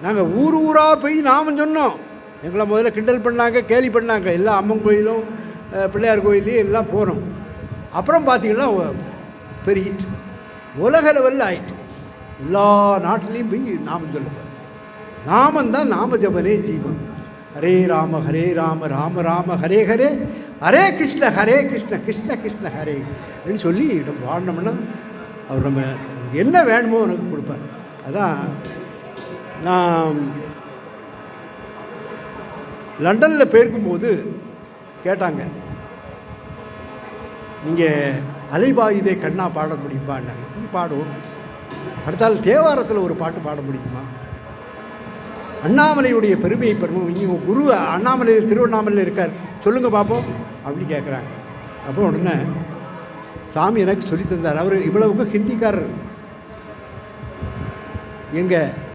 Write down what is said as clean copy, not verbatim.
நாங்கள் ஊராக போய் நாமம் சொன்னோம். எங்களை முதல்ல கிண்டல் பண்ணாங்க, கேலி பண்ணாங்க. எல்லா அம்மன் கோயிலும் பிள்ளையார் கோயிலையும் எல்லாம் போகிறோம். அப்புறம் பார்த்திங்கன்னா பெருகிட்டு உலக லெவலில் ஆகிட்டு எல்லா நாட்டிலையும் போய் நாமம் சொல்லுவார். நாமந்தான் நாம ஜபனே ஜீவன். ஹரே ராம ராம ராம ஹரே ஹரே, ஹரே கிருஷ்ண கிருஷ்ண கிருஷ்ண ஹரே அப்படின்னு சொல்லி நம்ம வாடினோம்னா அவர் நம்ம என்ன வேணுமோ எனக்கு கொடுப்பார். அதான் நான் லண்டனில் போயிருக்கும்போது கேட்டாங்க, நீங்கள் அலைபாயுதே கண்ணா பாட முடியுமான்னாங்க. சரி பாடுவோம். அடுத்தால் தேவாரத்தில் ஒரு பாட்டு பாட முடியுமா? அண்ணாமலையுடைய பெருமையை பெருமை நீங்கள் குரு அண்ணாமலையில் திருவண்ணாமலையில் இருக்கார், சொல்லுங்கள் பார்ப்போம் அப்படின்னு கேட்குறாங்க. அப்போ உடனே சாமி எனக்கு சொல்லி தந்தார். அவர் இவ்வளவுக்கு ஹிந்திக்காரர். எங்கள்